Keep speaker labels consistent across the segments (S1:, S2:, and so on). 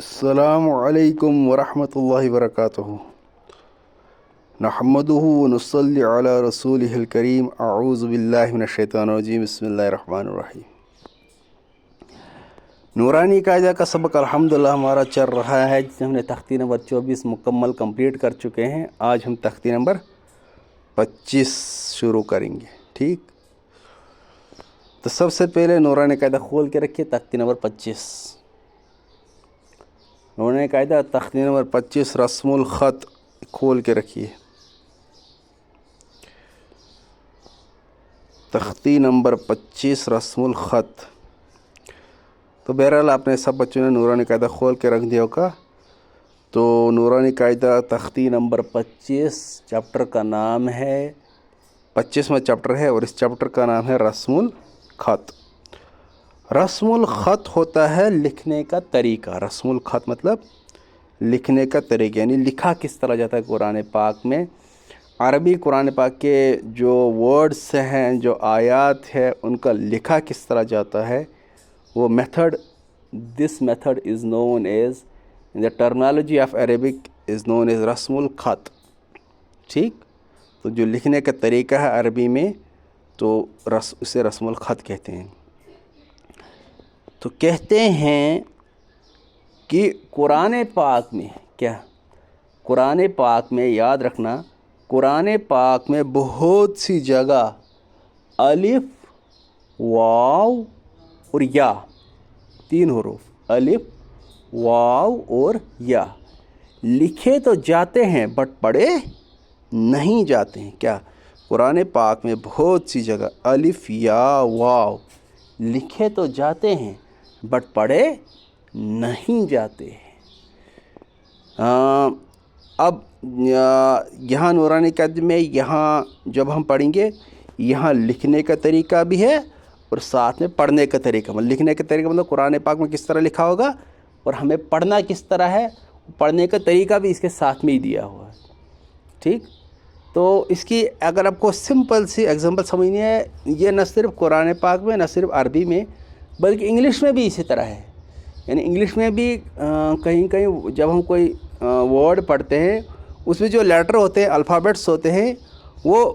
S1: السلام علیکم ورحمۃ اللہ وبرکاتہ نحمدہ ونصلی علی رسولہ الکریم اعوذ باللہ من الشیطان الرجیم بسم اللہ الرحمن الرحیم۔ نورانی قاعدہ کا سبق الحمدللہ ہمارا چل رہا ہے، جس میں ہم نے تختی نمبر 24 مکمل کمپلیٹ کر چکے ہیں۔ آج ہم تختی نمبر 25 شروع کریں گے، ٹھیک؟ تو سب سے پہلے نورانی قاعدہ کھول کے رکھیے، تختی نمبر 25 نورانی قاعدہ تختی نمبر 25 رسم الخط کھول کے رکھیے۔ تختی نمبر 25 رسم الخط۔ تو بہرحال آپ نے سب بچوں نے نورانی قاعدہ کھول کے رکھ دیا ہوگا۔ تو نورانی قاعدہ تختی نمبر 25 چیپٹر کا نام ہے، 25واں چیپٹر ہے، اور اس چیپٹر کا نام ہے رسم الخط۔ رسم الخط ہوتا ہے لکھنے کا طریقہ۔ رسم الخط مطلب لکھنے کا طریقہ، یعنی لکھا کس طرح جاتا ہے قرآن پاک میں۔ عربی قرآن پاک کے جو ورڈز ہیں، جو آیات ہے، ان کا لکھا کس طرح جاتا ہے، وہ method, this method is known as in the terminology of Arabic is known as رسم الخط، ٹھیک؟ تو جو لکھنے کا طریقہ ہے عربی میں، تو اسے رسم الخط کہتے ہیں۔ تو کہتے ہیں کہ قرآن پاک میں کیا، قرآن پاک میں یاد رکھنا، قرآن پاک میں بہت سی جگہ الف، واو اور یا، تین حروف الف، واو اور یا لکھے تو جاتے ہیں بٹ پڑھے نہیں جاتے ہیں۔ کیا؟ قرآن پاک میں بہت سی جگہ الف، یا، واو لکھے تو جاتے ہیں بٹ پڑھے نہیں جاتے ہیں۔ اب یہاں نورانی قاعدہ میں یہاں جب ہم پڑھیں گے، یہاں لکھنے کا طریقہ بھی ہے اور ساتھ میں پڑھنے کا طریقہ۔ مطلب لکھنے کا طریقہ مطلب قرآن پاک میں کس طرح لکھا ہوگا، اور ہمیں پڑھنا کس طرح ہے، پڑھنے کا طریقہ بھی اس کے ساتھ میں ہی دیا ہوا ہے، ٹھیک؟ تو اس کی اگر آپ کو سمپل سی ایگزامپل سمجھنی ہے، یہ نہ صرف قرآن پاک میں، نہ صرف عربی میں، بلکہ انگلش میں بھی اسی طرح ہے۔ یعنی انگلش میں بھی کہیں کہیں جب ہم کوئی ورڈ پڑھتے ہیں، اس میں جو لیٹر ہوتے ہیں، الفابیٹس ہوتے ہیں، وہ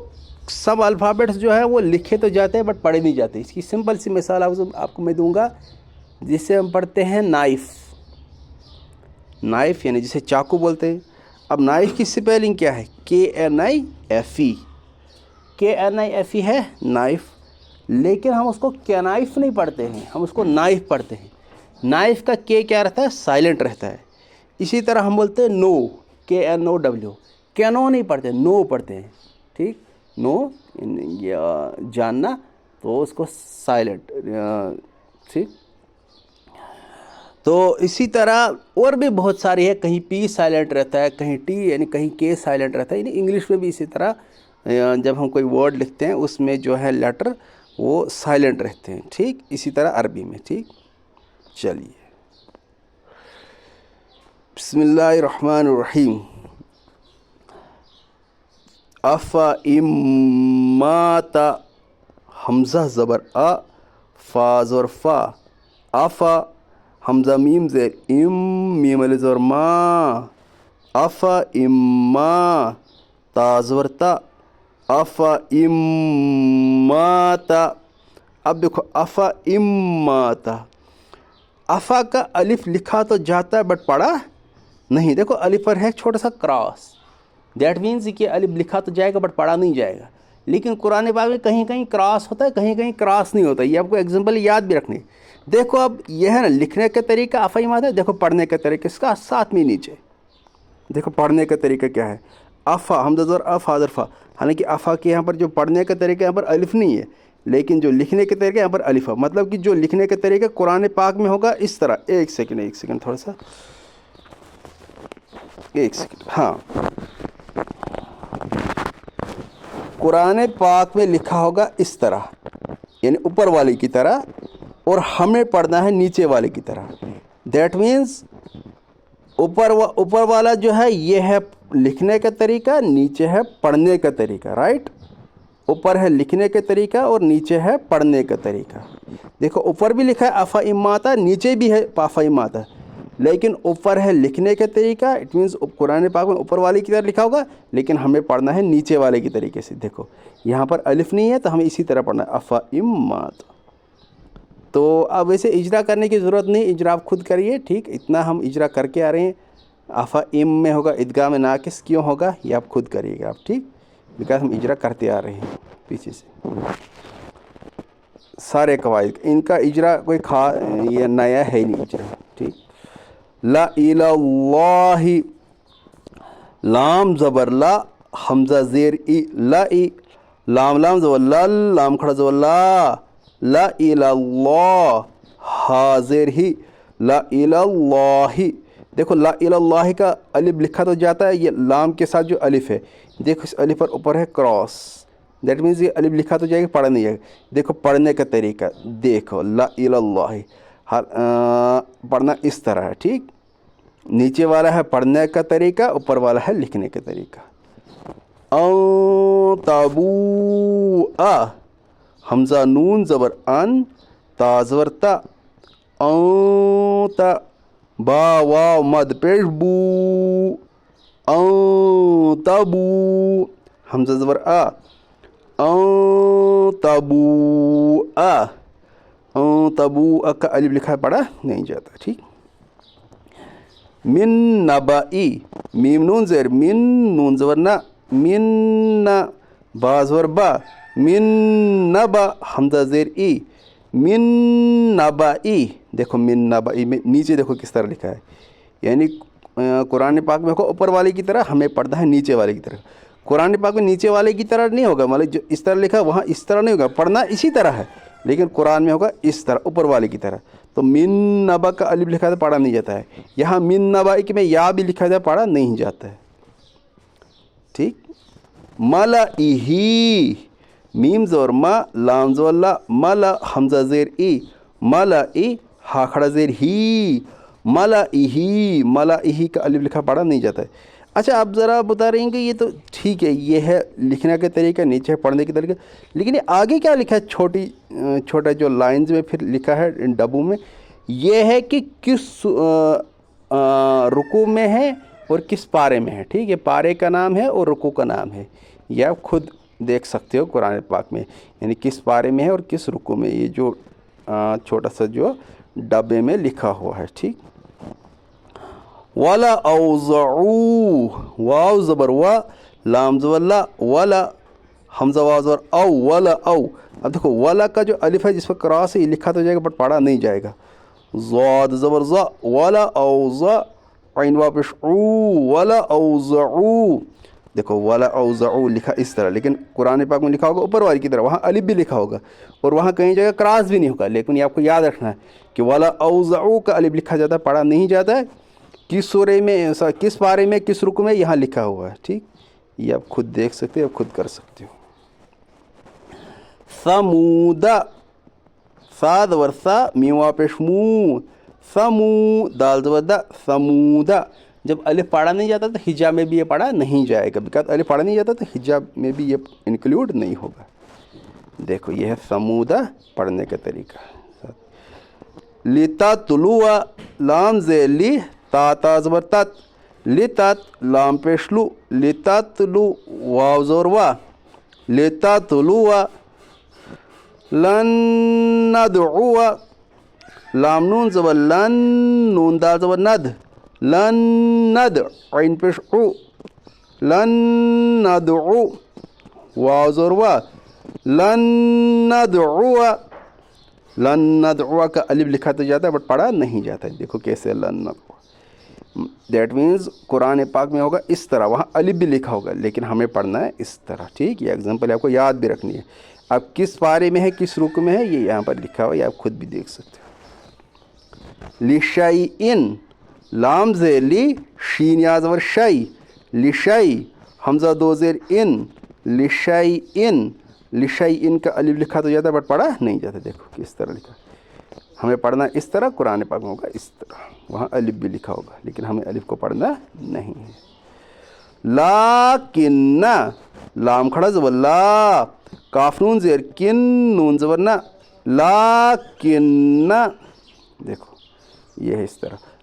S1: سب الفابیٹس جو ہے وہ لکھے تو جاتے ہیں بٹ پڑھے نہیں جاتے۔ اس کی سمپل سی مثال آپ کو میں دوں گا، جس سے ہم پڑھتے ہیں نائف۔ نائف یعنی جسے چاقو بولتے ہیں۔ اب نائف کی سپیلنگ کیا ہے؟ KNIFE، KNIFE ہے نائف، لیکن ہم اس کو کینائف نہیں پڑھتے ہیں، ہم اس کو نائف پڑھتے ہیں۔ نائف کا کیا رہتا ہے؟ سائلنٹ رہتا ہے۔ اسی طرح ہم بولتے ہیں نو، KNOW، کینو نہیں پڑھتے، نو پڑھتے ہیں، ٹھیک؟ نو جاننا، تو اس کو سائلنٹ، ٹھیک؟ تو اسی طرح اور بھی بہت ساری ہے، کہیں پی سائلنٹ رہتا ہے، کہیں ٹی، یعنی کہیں کے سائلنٹ رہتا ہے۔ یعنی انگلش میں بھی اسی طرح جب ہم کوئی ورڈ لکھتے ہیں، اس میں جو ہے لیٹر وہ سائلنٹ رہتے ہیں، ٹھیک؟ اسی طرح عربی میں، ٹھیک؟ چلیے، بسم اللہ الرحمن الرحیم۔ افا اماتا، حمزہ زبر آ، فا زبر فا، افا، حمزہ میم زیر ام، میم علی زبر ما، افا اما، تا زبر تا، افا اماتا۔ اب دیکھو افا اماتا، افا کا الف لکھا تو جاتا ہے بٹ پڑھا نہیں۔ دیکھو الف پر ہے چھوٹا سا کراس، دیٹ مینز کہ الف لکھا تو جائے گا بٹ پڑھا نہیں جائے گا۔ لیکن قرآن پاک میں کہیں کہیں کراس ہوتا ہے، کہیں کہیں کراس نہیں ہوتا۔ یہ آپ کو ایگزامپل یاد بھی رکھنی۔ دیکھو اب یہ ہے نا لکھنے کا طریقہ افا اماتا ہے، دیکھو پڑھنے کا طریقہ اس کا ساتھ میں نیچے دیکھو پڑھنے کا طریقہ کیا ہے۔ افا، حمزہ زبر اف، فا زبر فا۔ حالانکہ افا کے یہاں پر جو پڑھنے کا طریقہ یہاں پر الف نہیں ہے، لیکن جو لکھنے کے طریقہ یہاں پر الف ہے۔ مطلب کہ جو لکھنے کا طریقہ قرآن پاک میں ہوگا اس طرح، ایک سیکنڈ تھوڑا سا، ایک سیکنڈ، ہاں، قرآن پاک میں لکھا ہوگا اس طرح، یعنی اوپر والے کی طرح، اور ہمیں پڑھنا ہے نیچے والے کی طرح۔ دیٹ مینز اوپر والا جو ہے یہ ہے لکھنے کا طریقہ، نیچے ہے پڑھنے کا طریقہ، رائٹ؟ اوپر ہے لکھنے کا طریقہ اور نیچے ہے پڑھنے کا طریقہ۔ دیکھو اوپر بھی لکھا ہے افا اماتا، نیچے بھی ہے افا اماتا۔ لیکن اوپر ہے لکھنے کا طریقہ. اٹ مینس قرآن پاک میں اوپر والے کی طرح لکھا ہوگا لیکن ہمیں پڑھنا ہے نیچے والے کی طریقے سے. دیکھو یہاں پر الف نہیں ہے تو ہمیں اسی طرح پڑھنا ہے افامات. تو اب ویسے اجرا کرنے کی ضرورت نہیں, اجرا آپ خود کریے. ٹھیک, اتنا ہم اجرا کر کے آ رہے ہیں. افام میں ہوگا ادغام ناقص کیوں ہوگا یہ آپ خود کریے گا آپ. ٹھیک, بیکاز ہم اجرا کرتے آ رہے ہیں پیچھے سے. سارے قواعد ان کا اجرا کوئی یہ نیا ہے نہیں اجرا. ٹھیک, لا الہ اللہ, لام زبر لا, حمزہ زیر ای, لا ای, لام لام زبر لل, لام کھڑا زبر لا, لا الہ اللہ, ہا زیر ہی, لا الہ اللہ. دیکھو لا الہ اللہ کا الف لکھا تو جاتا ہے, یہ لام کے ساتھ جو الف ہے دیکھو اس الف پر اوپر ہے کراس, دیٹ مینس یہ الف لکھا تو جائے گا, پڑھا نہیں جائے گا. دیکھو پڑھنے کا طریقہ دیکھو, لا الہ اللہ پڑھنا اس طرح ہے. ٹھیک, نیچے والا ہے پڑھنے کا طریقہ, اوپر والا ہے لکھنے کا طریقہ. ان تبوء, حمزہ نون زبر ان, تا زبر تا, ان با واو مد پیش بو, ان تبوء, حمزہ زبر آ, ان تبوء, ان تبوء کا الف لکھا پڑھا نہیں جاتا. ٹھیک, من نبائی, میم نون زیر من, نون زبر نا, من با زبر با, من نبا, حمزہ زیر ای, من نبائی. دیکھو من نبائی میں نیچے دیکھو کس طرح لکھا ہے, یعنی قرآن پاک میں ہوگا اوپر والے کی طرح, ہمیں پڑھنا ہے نیچے والے کی طرح. قرآن پاک میں نیچے والے کی طرح نہیں ہوگا, مطلب جو اس طرح لکھا وہاں اس طرح نہیں ہوگا, پڑھنا اسی طرح ہے لیکن قرآن میں ہوگا اس طرح اوپر والے کی طرح. تو من نبا کا الف لکھا تھا پڑھا نہیں جاتا ہے, یہاں من نبا میں یا بھی لکھا تھا پڑھا نہیں جاتا ہے. ٹھیک, ملئہی, میم زور ما, لام زور لا, ملا, حمزہ زیر ای, ملئی, ہا کھڑا زیر ہی, ملئہی, ملئہی کا الف لکھا پڑھا نہیں جاتا ہے. اچھا آپ ذرا بتا رہے ہیں کہ یہ تو ٹھیک ہے, یہ ہے لکھنے کا طریقہ, نیچے ہے پڑھنے کا طریقہ, لیکن یہ آگے کیا لکھا ہے چھوٹا جو لائنز میں پھر لکھا ہے ان ڈبوں میں, یہ ہے کہ کس رکوع میں ہے اور کس پارے میں ہے. ٹھیک ہے, پارے کا نام ہے اور رکوع کا نام ہے, یہ آپ خود دیکھ سکتے ہو قرآن پاک میں, یعنی کس پارے میں ہے اور کس رکوع میں, یہ جو چھوٹا سا جو ڈبے میں لکھا ہوا ہے. ٹھیک, ولا اوزعو, واو زبر وا, لام زبر لا, ولا, حمزہ واو زبر او, ولا او. اب دیکھو ولا کا جو الف ہے جس پر کراس ہے یہ لکھا تو جائے گا بٹ پڑھا نہیں جائے گا. ضاد زبر ضا, ولا اوزع, عین واو پیش او, ولا اوزعو. دیکھو ولا اوزعو لکھا اس طرح, لیکن قرآن پاک میں لکھا ہوگا اوپر والی کی طرح, وہاں الف بھی لکھا ہوگا اور وہاں کہیں جگہ کراس بھی نہیں ہوگا. لیکن یہ آپ کو یاد رکھنا ہے کہ ولا اوزعو کا الف لکھا جاتا ہے, پڑھا نہیں جاتا ہے. کس سورے میں, کس پارے میں, کس رکوع میں, یہاں لکھا ہوا ہے. ٹھیک, یہ آپ خود دیکھ سکتے ہو, آپ خود کر سکتے ہو. ثمود, صاد ورثہ, میم واو پیش مو, ثمو, دال زبر دا, ثمود. جب الف پڑھا نہیں جاتا تو ہجا میں بھی یہ پڑھا نہیں جائے گا, بیکاز الف پڑھا نہیں جاتا تو ہجا میں بھی یہ انکلوڈ نہیں ہوگا. دیکھو یہ ہے ثمودہ پڑھنے کا طریقہ. لتتلو, لام زیر لی, تا تا زبر تت, لتت, لام پیش لو, لتتلو, واو زور وا, لتتلو, لن ندعو, لام نون زبر لن, نون دال زبر ند, لن ند, عین پیش او, لن ندعو, واو زور وا, لن ندعو. لن ندعو کا الف لکھا تو جاتا ہے بٹ پڑھا نہیں جاتا ہے. دیکھو کیسے لن ندعو, دیٹ مینز قرآن پاک میں ہوگا اس طرح, وہاں الف بھی لکھا ہوگا لیکن ہمیں پڑھنا ہے اس طرح. ٹھیک, یہ ایگزامپل آپ کو یاد بھی رکھنی ہے. اب کس پارے میں ہے, کس رکوع میں ہے, یہ یہاں پر لکھا ہوا, یہ آپ خود بھی دیکھ سکتے ہو. لشیئن, لام زیر لی, شین یا زبر شی, لشی, حمزہ دو زیر ان, لشیئن, لشیئن کا الف لکھا تو جاتا ہے بٹ پڑھا نہیں جاتا. دیکھو کس طرح لکھا, ہمیں پڑھنا اس طرح, قرآن پاک میں ہوگا اس طرح, وہاں الف بھی لکھا ہوگا لیکن ہمیں الف کو پڑھنا نہیں ہے. لیکن, لام کھڑا زبر لا, کاف نون زیر کن, نون زبر نا, لیکن. دیکھو یہ ہے اس طرح,